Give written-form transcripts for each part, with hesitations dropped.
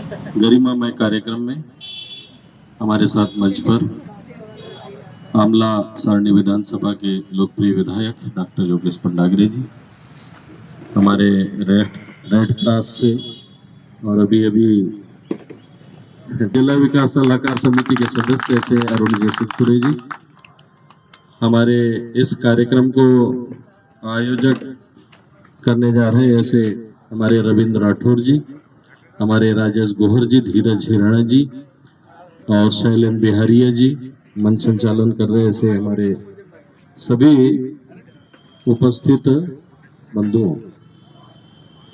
गरिमामय कार्यक्रम में हमारे साथ मंच पर आमला सारणी विधानसभा के लोकप्रिय विधायक डॉक्टर योगेश पंडागरे जी, हमारे रेड क्रॉस से और अभी जिला विकास सलाहकार समिति के सदस्य ऐसे अरुण जयसिंहपुरे जी, हमारे इस कार्यक्रम को आयोजक करने जा रहे हैं ऐसे हमारे रविंद्र राठौर जी, हमारे राजेश गोहर जी, धीरज हिराणा जी और शैलेंद्र बिहारिया जी मंच संचालन कर रहे हैं ऐसे हमारे सभी उपस्थित बंधुओं।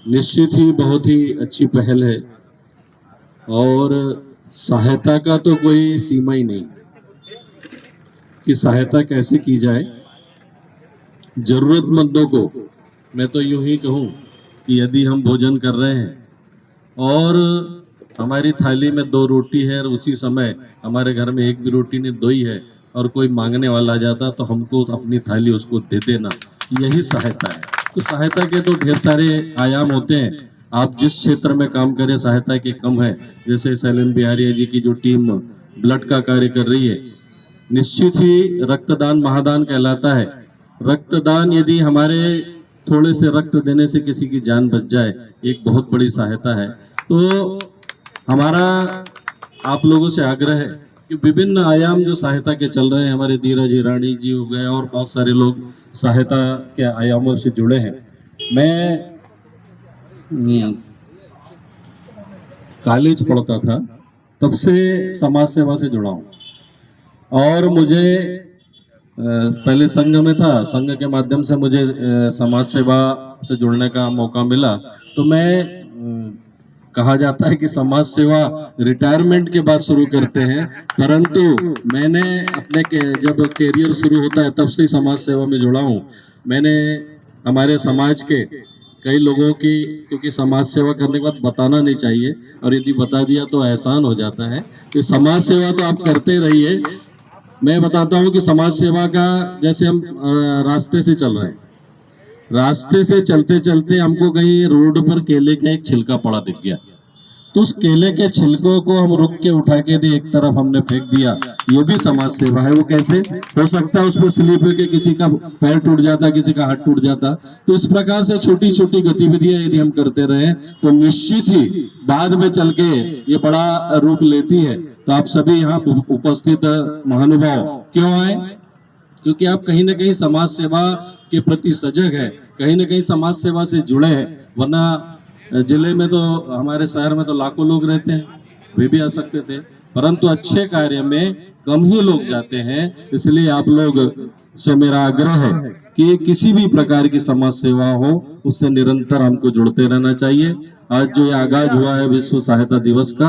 निश्चित ही बहुत ही अच्छी पहल है और सहायता का तो कोई सीमा ही नहीं कि सहायता कैसे की जाए। जरूरतमंदों को मैं तो यूं ही कहूं कि यदि हम भोजन कर रहे हैं और हमारी थाली में 2 रोटी है और उसी समय हमारे घर में 1 भी रोटी नहीं 2 ही है और कोई मांगने वाला आ जाता तो हमको अपनी थाली उसको दे देना, यही सहायता है। तो सहायता के तो ढेर सारे आयाम होते हैं। आप जिस क्षेत्र में काम करें सहायता के कम है। जैसे शैलेंद्र बिहारी जी की जो टीम ब्लड का कार्य कर रही है, निश्चित ही रक्तदान महादान कहलाता है। रक्तदान यदि हमारे थोड़े से रक्त देने से किसी की जान बच जाए, एक बहुत बड़ी सहायता है। तो हमारा आप लोगों से आग्रह है कि विभिन्न आयाम जो सहायता के चल रहे हैं, हमारे धीरज हिराणी जी हो गए और बहुत सारे लोग सहायता के आयामों से जुड़े हैं। मैं कॉलेज पढ़ता था तब से समाज सेवा से जुड़ा हूँ और मुझे पहले संघ में था, संघ के माध्यम से मुझे समाज सेवा से जुड़ने का मौका मिला। तो मैं कहा जाता है कि समाज सेवा रिटायरमेंट के बाद शुरू करते हैं, परंतु मैंने अपने जब कैरियर शुरू होता है तब से समाज सेवा में जुड़ा हूँ। मैंने हमारे समाज के कई लोगों की, क्योंकि समाज सेवा करने के बाद बताना नहीं चाहिए और यदि बता दिया तो एहसान हो जाता है, तो समाज सेवा तो आप करते रहिए। मैं बताता हूँ कि समाज सेवा का, जैसे हम रास्ते से चल रहे हैं, रास्ते से चलते चलते हमको कहीं रोड पर केले का एक छिलका पड़ा दिख गया, तो उस केले के छिलकों को हम रुक के उठा के दे एक तरफ हमने फेंक दिया, ये भी समाज सेवा है। वो कैसे हो सकता है? उस पर स्लिप होकर किसी का पैर टूट जाता, किसी का हाथ टूट जाता। तो इस प्रकार से छोटी छोटी गतिविधियां यदि हम करते रहे तो निश्चित ही बाद में चल के ये बड़ा रूप लेती है। तो आप सभी यहाँ उपस्थित महानुभाव क्यों आए? क्योंकि आप कहीं ना कहीं समाज सेवा के प्रति सजग है, कहीं ना कहीं समाज सेवा से जुड़े हैं। वरना जिले में तो, हमारे शहर में तो लाखों लोग रहते हैं, वे भी आ सकते थे, परंतु अच्छे कार्य में कम ही लोग जाते हैं। इसलिए आप लोग से मेरा आग्रह है कि किसी भी प्रकार की समाज सेवा हो उससे निरंतर हमको जुड़ते रहना चाहिए। आज जो ये आगाज हुआ है विश्व सहायता दिवस का,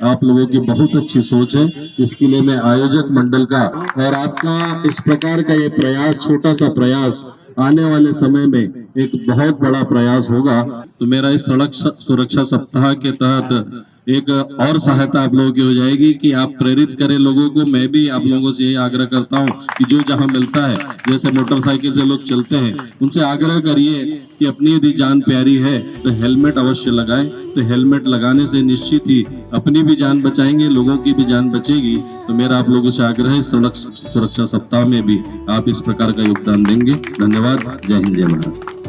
आप लोगों की बहुत अच्छी सोच है। इसके लिए मैं आयोजक मंडल का और आपका इस प्रकार का ये प्रयास, छोटा सा प्रयास आने वाले समय में एक बहुत बड़ा प्रयास होगा। तो मेरा इस सड़क सुरक्षा सप्ताह के तहत एक और सहायता आप लोगों की हो जाएगी कि आप प्रेरित करें लोगों को। मैं भी आप लोगों से यही आग्रह करता हूं कि जो जहां मिलता है, जैसे मोटरसाइकिल से लोग चलते हैं, उनसे आग्रह करिए कि अपनी यदि जान प्यारी है तो हेलमेट अवश्य लगाएं। तो हेलमेट लगाने से निश्चित ही अपनी भी जान बचाएंगे, लोगों की भी जान बचेगी। तो मेरा आप लोगों से आग्रह है, सड़क सुरक्षा सप्ताह में भी आप इस प्रकार का योगदान देंगे। धन्यवाद। जय हिंद, जय भारत।